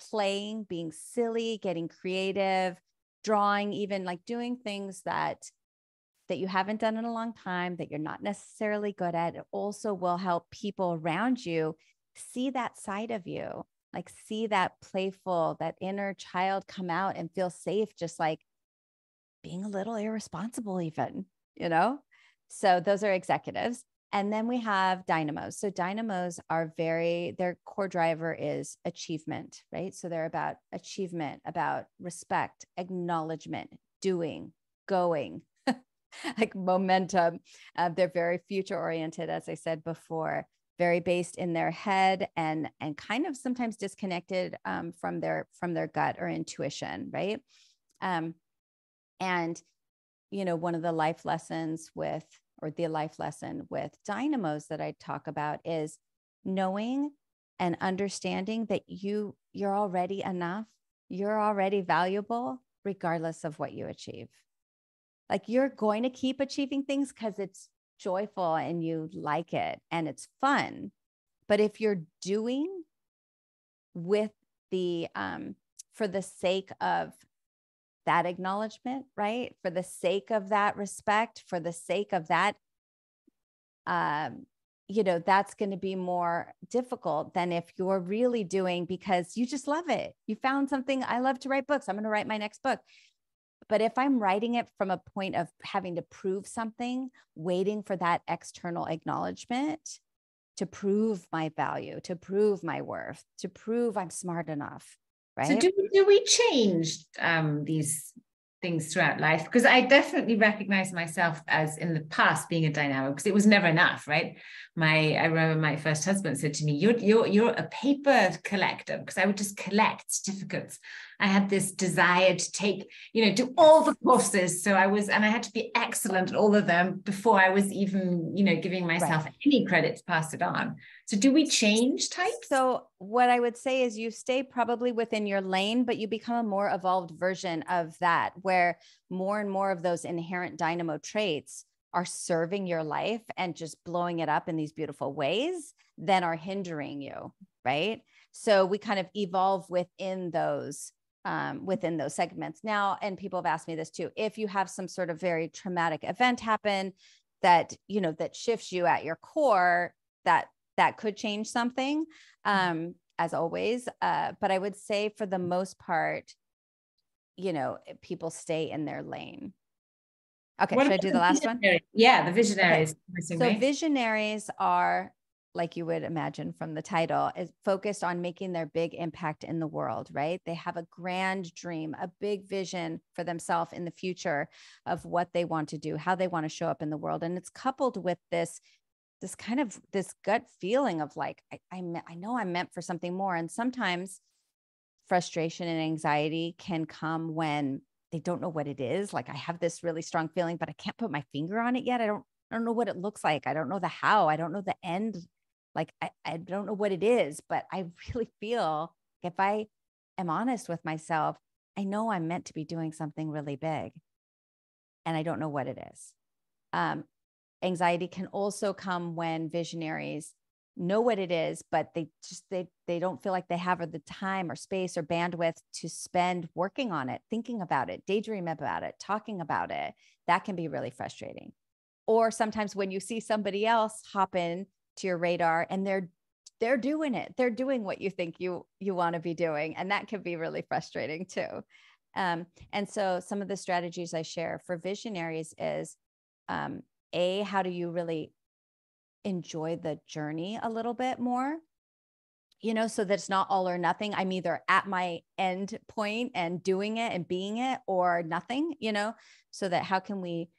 playing, being silly, getting creative, drawing, even like doing things that you haven't done in a long time, that you're not necessarily good at. It also will help people around you see that side of you, like see that playful, that inner child come out and feel safe, just like being a little irresponsible even, So those are executives. And then we have dynamos. So dynamos are their core driver is achievement, right? So they're about achievement, about respect, acknowledgement, doing, going, like momentum. They're very future oriented, as I said before, very based in their head and kind of sometimes disconnected from their gut or intuition, right? And one of the life lessons with dynamos that I talk about is knowing and understanding that you're already enough, you're already valuable, regardless of what you achieve. Like you're going to keep achieving things because it's joyful and you like it and it's fun. But if you're doing with for the sake of that acknowledgement, right? For the sake of that respect, for the sake of that, that's going to be more difficult than if you're really doing because you just love it. You found something. I love to write books. I'm going to write my next book. But if I'm writing it from a point of having to prove something, waiting for that external acknowledgement to prove my value, to prove my worth, to prove I'm smart enough, right? So do we change these things throughout life? Because I definitely recognize myself as in the past being a dynamo because it was never enough, right? I remember my first husband said to me, you're a paper collector, because I would just collect certificates. I had this desire to take, do all the courses. So I had to be excellent at all of them before I was even, giving myself any credit to pass it on. So do we change types? So what I would say is you stay probably within your lane, but you become a more evolved version of that, where more and more of those inherent dynamo traits are serving your life and just blowing it up in these beautiful ways than are hindering you, right? So we kind of evolve within those segments now. And people have asked me this too. If you have some sort of very traumatic event happen that, that shifts you at your core, that could change something, as always. But I would say for the most part, people stay in their lane. Okay. Should I do the last one? Yeah. The visionaries. Okay. So visionaries are, like you would imagine from the title, is focused on making their big impact in the world, right? They have a grand dream, a big vision for themselves in the future of what they want to do, how they want to show up in the world. And it's coupled with this gut feeling of like, I know I'm meant for something more. And sometimes frustration and anxiety can come when they don't know what it is. Like I have this really strong feeling, but I can't put my finger on it yet. I don't know what it looks like. I don't know the how. I don't know the end. Like I don't know what it is, but I really feel if I am honest with myself, I know I'm meant to be doing something really big and I don't know what it is. Anxiety can also come when visionaries know what it is, but they don't feel like they have the time or space or bandwidth to spend working on it, thinking about it, daydream about it, talking about it. That can be really frustrating. Or sometimes when you see somebody else hop in to your radar and they're doing it, they're doing what you think you want to be doing. And that can be really frustrating too. And so some of the strategies I share for visionaries is, how do you really enjoy the journey a little bit more, so that it's not all or nothing. I'm either at my end point and doing it and being it or nothing, so that how can we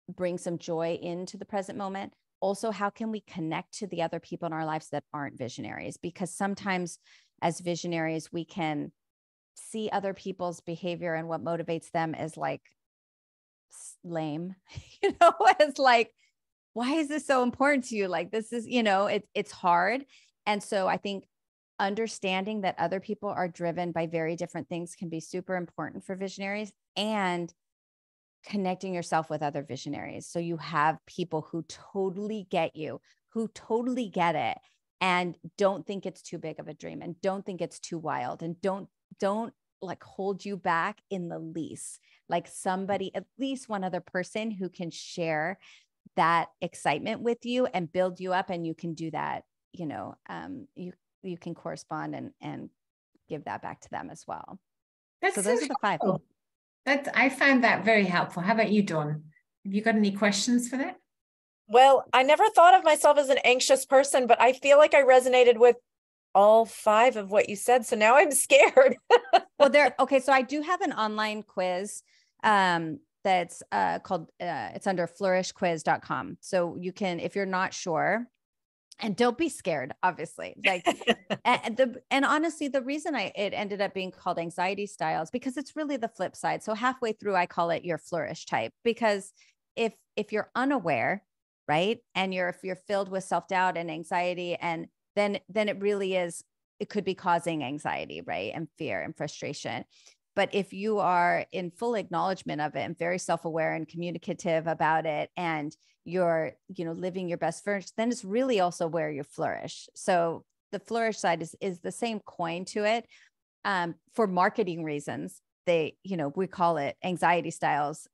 bring some joy into the present moment? Also, how can we connect to the other people in our lives that aren't visionaries? Because sometimes as visionaries, we can see other people's behavior and what motivates them as like lame, as like, why is this so important to you? Like, this is, it's hard. And so I think understanding that other people are driven by very different things can be super important for visionaries, and connecting yourself with other visionaries. So you have people who totally get you, who totally get it, and don't think it's too big of a dream, and don't think it's too wild, and don't like hold you back in the least. Like somebody, at least one other person who can share that excitement with you and build you up. And you can do that, you can correspond and give that back to them as well. So those are the 5. I found that very helpful. How about you, Dawn? Have you got any questions for that? Well, I never thought of myself as an anxious person, but I feel like I resonated with all 5 of what you said. So now I'm scared. Well, okay. So I do have an online quiz that's called, it's under flourishquiz.com. So you can, if you're not sure, and don't be scared, obviously, like, and honestly, the reason it ended up being called anxiety styles, because it's really the flip side. So halfway through, I call it your flourish type, because if you're unaware, right, and if you're filled with self-doubt and anxiety, and then it really is, it could be causing anxiety, right, and fear and frustration. But if you are in full acknowledgement of it and very self-aware and communicative about it, and you're, living your best flourish, then it's really also where you flourish. So the flourish side is the same coin to it. For marketing reasons, we call it anxiety styles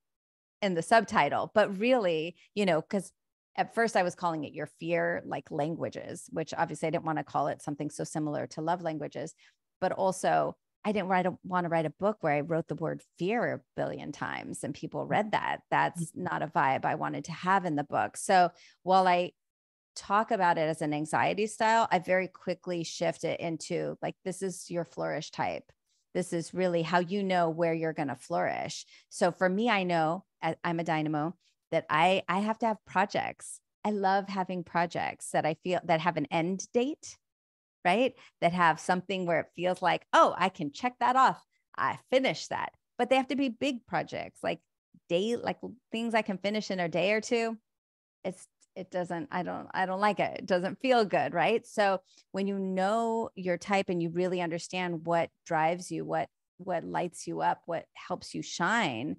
in the subtitle, but really, because at first I was calling it your fear like languages, which obviously I didn't want to call it something so similar to love languages, but also I didn't want to write a book where I wrote the word fear a billion times and people read that. That's not a vibe I wanted to have in the book. So while I talk about it as an anxiety style, I very quickly shift it into like, this is your flourish type. This is really how you know where you're going to flourish. So for me, I know I'm a dynamo, that I have to have projects. I love having projects that I feel that have an end date, right? That have something where it feels like, oh, I can check that off. I finished that. But they have to be big projects, like things I can finish in a day or two. I don't like it. It doesn't feel good, right? So when you know your type and you really understand what drives you, what lights you up, what helps you shine,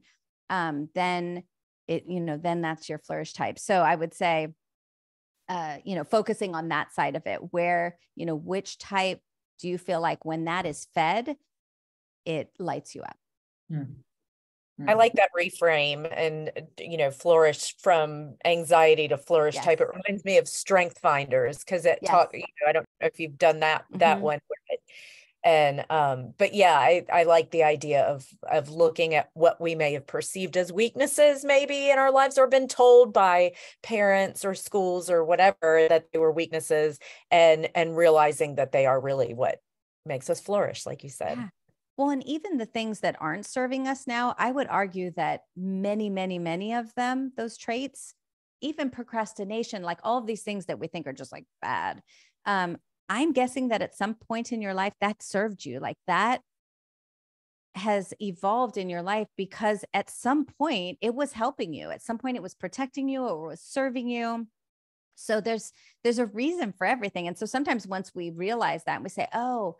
then that's your flourish type. So I would say, focusing on that side of it, where, which type do you feel like when that is fed, it lights you up? I like that reframe, and, flourish from anxiety to flourish type. It reminds me of Strength Finders, because I don't know if you've done that one. And, but yeah, I like the idea of looking at what we may have perceived as weaknesses maybe in our lives, or been told by parents or schools or whatever that they were weaknesses, and realizing that they are really what makes us flourish, like you said. Yeah. Well, and even the things that aren't serving us now, I would argue that many, many, many of them, those traits, even procrastination, like all of these things that we think are just like bad, I'm guessing that at some point in your life that served you, like that has evolved in your life because at some point it was helping you. At some point it was protecting you or was serving you. So there's a reason for everything. And so sometimes once we realize that, we say, oh,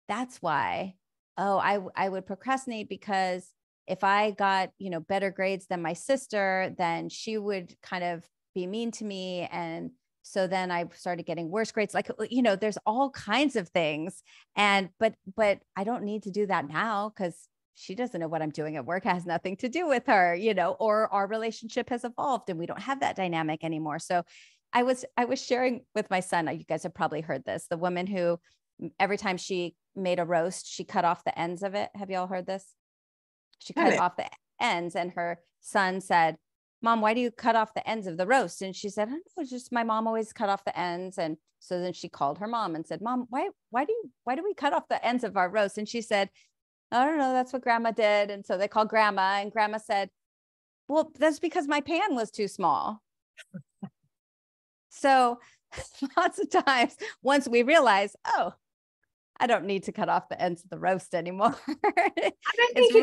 that's why, I would procrastinate because if I got, better grades than my sister, then she would kind of be mean to me. And so then I started getting worse grades. Like, there's all kinds of things. But I don't need to do that now because she doesn't know what I'm doing at work. It has nothing to do with her, or our relationship has evolved and we don't have that dynamic anymore. So I was sharing with my son, you guys have probably heard this, the woman who every time she made a roast, she cut off the ends of it. Have you all heard this? She cut off the ends, and her son said, Mom, why do you cut off the ends of the roast? And she said, I don't know, it's just my mom always cut off the ends. And so then she called her mom and said, Mom, why do we cut off the ends of our roast? And she said, I don't know, that's what grandma did. And so they called grandma, and grandma said, well, that's because my pan was too small. So lots of times once we realize, oh, I don't need to cut off the ends of the roast anymore. I think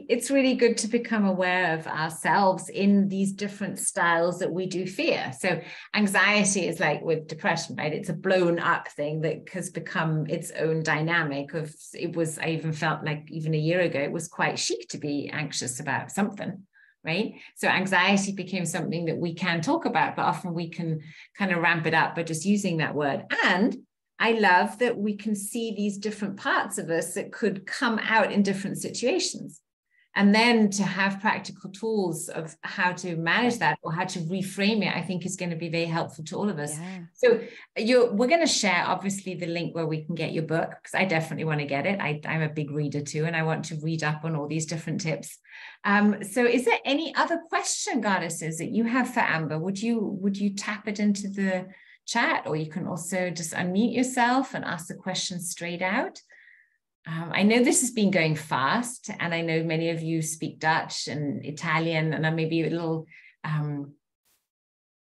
it's really good to become aware of ourselves in these different styles that we do fear. So anxiety is like with depression, right? It's a blown up thing that has become its own dynamic of I even felt like even a year ago, it was quite chic to be anxious about something. Right. So anxiety became something that we can talk about, but often we can kind of ramp it up by just using that word. And I love that we can see these different parts of us that could come out in different situations. And then to have practical tools of how to manage that or how to reframe it, I think is going to be very helpful to all of us. Yeah. So we're going to share, obviously, the link where we can get your book, because I definitely want to get it. I'm a big reader too, and I want to read up on all these different tips. So is there any other question, goddesses, that you have for Amber? Would you tap it into the chat, or you can also just unmute yourself and ask the question straight out? I know this has been going fast, and I know many of you speak Dutch and Italian, and I'm maybe a little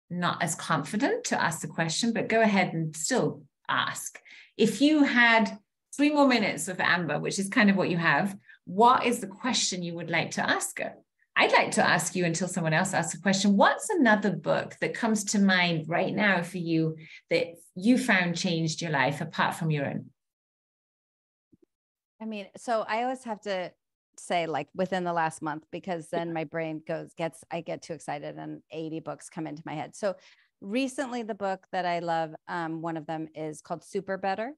not as confident to ask the question, but go ahead and still ask. If you had 3 more minutes of Amber, which is kind of what you have, what is the question you would like to ask her? I'd like to ask you, until someone else asks a question, what's another book that comes to mind right now for you that you found changed your life apart from your own? I mean, so I always have to say like within the last month, because then my brain I get too excited and 80 books come into my head. So recently the book that I love, one of them is called Super Better.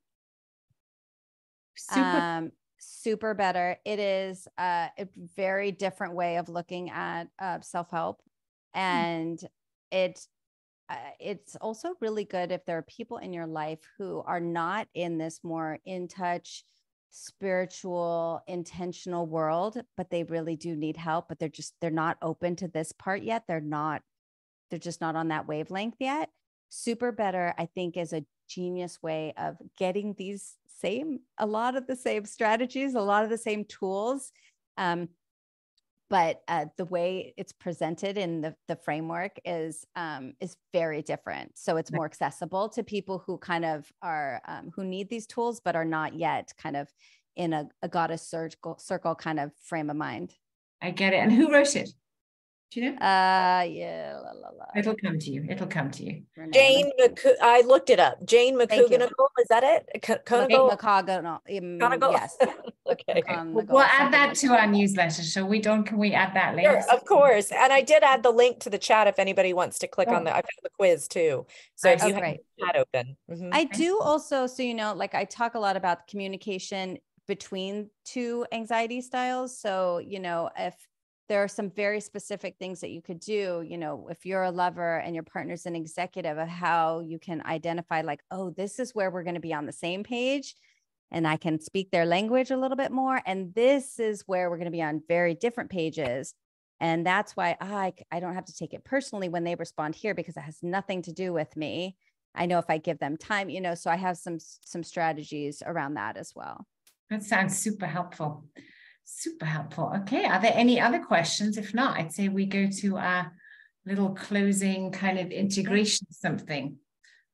Super Better. It is a very different way of looking at self-help. And it's also really good if there are people in your life who are not in this more in touch, spiritual, intentional world, but they really do need help, but they're not open to this part yet. They're just not on that wavelength yet. Super Better, I think, is a genius way of getting a lot of the same strategies, a lot of the same tools. But the way it's presented in the framework is very different. So it's more accessible to people who kind of are, who need these tools, but are not yet kind of in a goddess circle kind of frame of mind. I get it. And who wrote it? Do you know? Yeah. It'll come to you. Jane I looked it up. Jane McCouganigal, is that it? McCouganigal. Yes. Okay. We'll add that to our newsletter. Can we add that link? Sure, of course. And I did add the link to the chat if anybody wants to click on I've got the quiz too. So if you have the chat open. Mm-hmm. I do also, so like I talk a lot about communication between two anxiety styles. So, if there are some very specific things that you could do, if you're a lover and your partner's an executive, of how you can identify like, oh, this is where we're going to be on the same page and I can speak their language a little bit more. And this is where we're going to be on very different pages. And that's why I don't have to take it personally when they respond here, because it has nothing to do with me. I know if I give them time, so I have some strategies around that as well. That sounds super helpful. Super helpful. Okay. Are there any other questions? If not, I'd say we go to our little closing kind of integration something.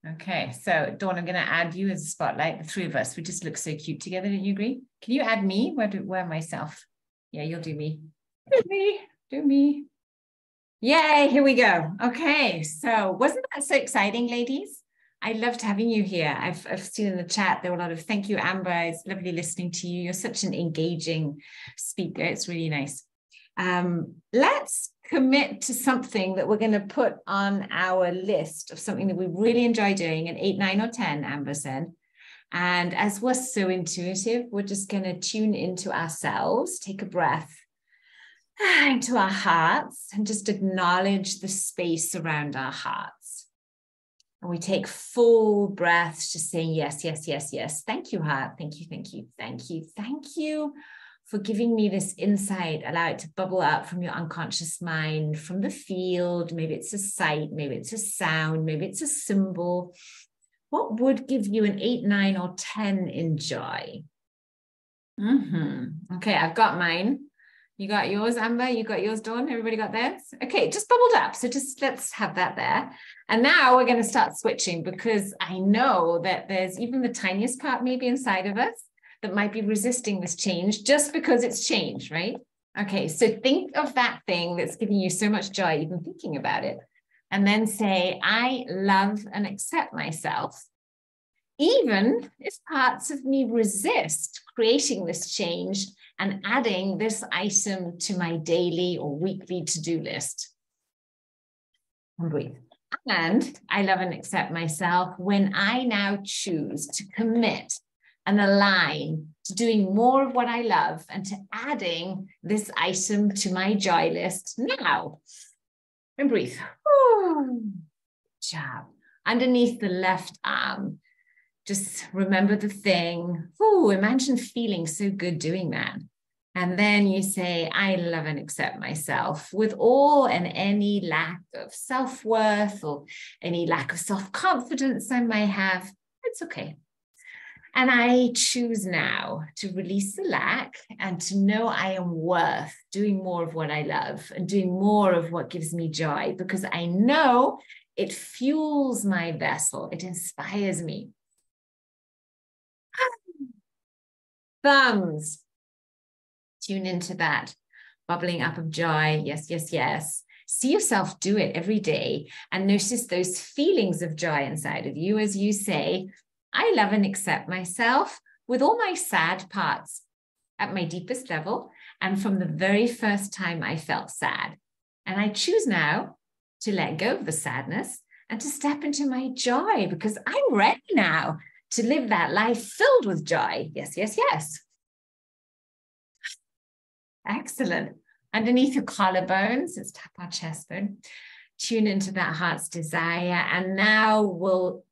Okay. So Dawn, I'm going to add you as a spotlight. The three of us, we just look so cute together. Don't you agree? Can you add me? Where myself? Yeah, you'll do me. Do me. Yay. Here we go. Okay. So wasn't that so exciting, ladies? I loved having you here. I've seen in the chat, there were a lot of thank you, Amber. It's lovely listening to you. You're such an engaging speaker. It's really nice. Let's commit to something that we're going to put on our list of something that we really enjoy doing, an 8, 9, or 10, Amber said. And as we're so intuitive, we're just going to tune into ourselves, take a breath into our hearts, and just acknowledge the space around our hearts. And we take full breaths, just saying, yes, yes, yes, yes. Thank you, heart. Thank you, thank you, thank you, thank you for giving me this insight. Allow it to bubble up from your unconscious mind, from the field. Maybe it's a sight, maybe it's a sound, maybe it's a symbol. What would give you an 8, 9, or 10 in joy? Okay, I've got mine. You got yours, Amber? You got yours, Dawn? Everybody got theirs? Okay, just bubbled up. So just let's have that there. And now we're going to start switching, because I know that there's even the tiniest part maybe inside of us that might be resisting this change just because it's change, right? Okay, so think of that thing that's giving you so much joy, even thinking about it. And then say, I love and accept myself, even if parts of me resist creating this change and adding this item to my daily or weekly to-do list. And breathe. And I love and accept myself when I now choose to commit and align to doing more of what I love and to adding this item to my joy list now. And breathe. Good job. Underneath the left arm, just remember the thing. Ooh, imagine feeling so good doing that. And then you say, I love and accept myself with all and any lack of self-worth or any lack of self-confidence I may have. It's okay. And I choose now to release the lack and to know I am worth doing more of what I love and doing more of what gives me joy, because I know it fuels my vessel. It inspires me. Thumbs. Tune into that bubbling up of joy. Yes, yes, yes. See yourself do it every day and notice those feelings of joy inside of you as you say, I love and accept myself with all my sad parts at my deepest level and from the very first time I felt sad. And I choose now to let go of the sadness and to step into my joy, because I'm ready now to live that life filled with joy. Yes, yes, yes. Excellent. Underneath your collarbones, let's tap our chest bone. Tune into that heart's desire. And now we'll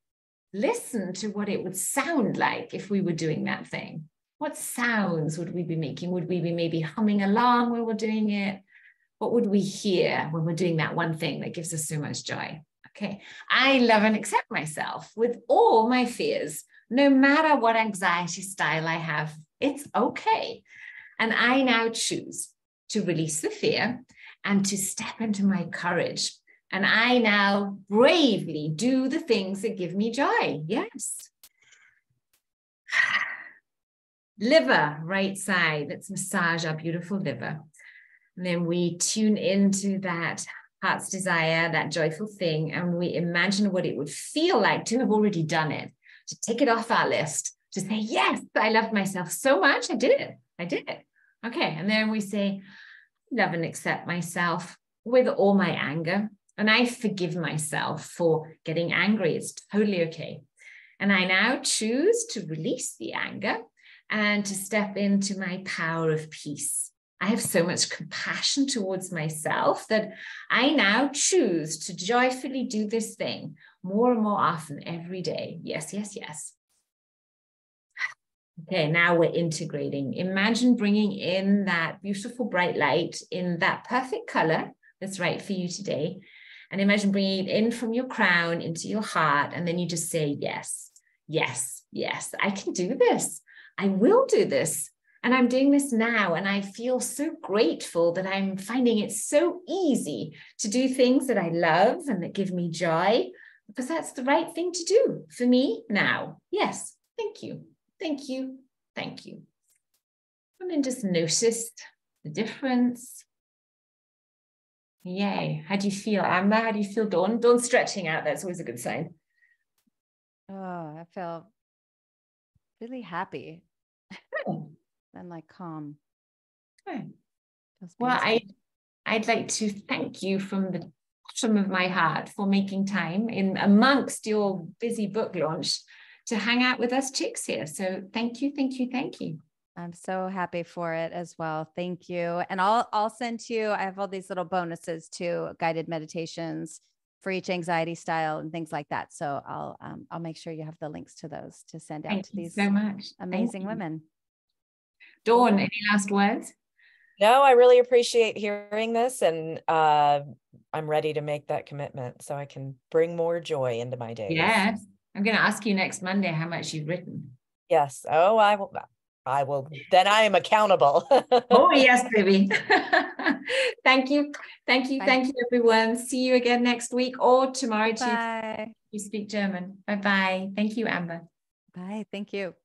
listen to what it would sound like if we were doing that thing. What sounds would we be making? Would we be maybe humming along when we're doing it? What would we hear when we're doing that one thing that gives us so much joy? Okay. I love and accept myself with all my fears, no matter what anxiety style I have. It's okay. And I now choose to release the fear and to step into my courage. And I now bravely do the things that give me joy. Yes. Liver, right side. Let's massage our beautiful liver. And then we tune into that heart's desire, that joyful thing. And we imagine what it would feel like to have already done it, to take it off our list, to say, yes, I love myself so much. I did it. I did it. Okay. And then we say, love and accept myself with all my anger. And I forgive myself for getting angry. It's totally okay. And I now choose to release the anger and to step into my power of peace. I have so much compassion towards myself that I now choose to joyfully do this thing more and more often every day. Yes, yes, yes. Okay, now we're integrating. Imagine bringing in that beautiful bright light in that perfect color that's right for you today. And imagine bringing it in from your crown into your heart. And then you just say, yes, yes, yes, I can do this. I will do this. And I'm doing this now. And I feel so grateful that I'm finding it so easy to do things that I love and that give me joy, because that's the right thing to do for me now. Yes, thank you. Thank you. Thank you. And then just notice the difference. Yay. How do you feel, Amber? How do you feel, Dawn? Dawn's stretching out. That's always a good sign. Oh, I feel really happy and like calm. Okay. Well, I'd like to thank you from the bottom of my heart for making time in amongst your busy book launch to hang out with us chicks here. So thank you, thank you, thank you. I'm so happy for it as well. Thank you. And I'll send you, I have all these little bonuses to guided meditations for each anxiety style and things like that. So I'll make sure you have the links to those to send out to these so much amazing women. Dawn, any last words? No, I really appreciate hearing this, and I'm ready to make that commitment so I can bring more joy into my days. Yes. I'm going to ask you next Monday how much you've written. Yes. Oh, I will. I will, then I am accountable. Oh, yes, baby. Thank you. Thank you. Bye. Thank you, everyone. See you again next week or tomorrow. Bye. You speak German. Bye-bye. Thank you, Amber. Bye. Thank you.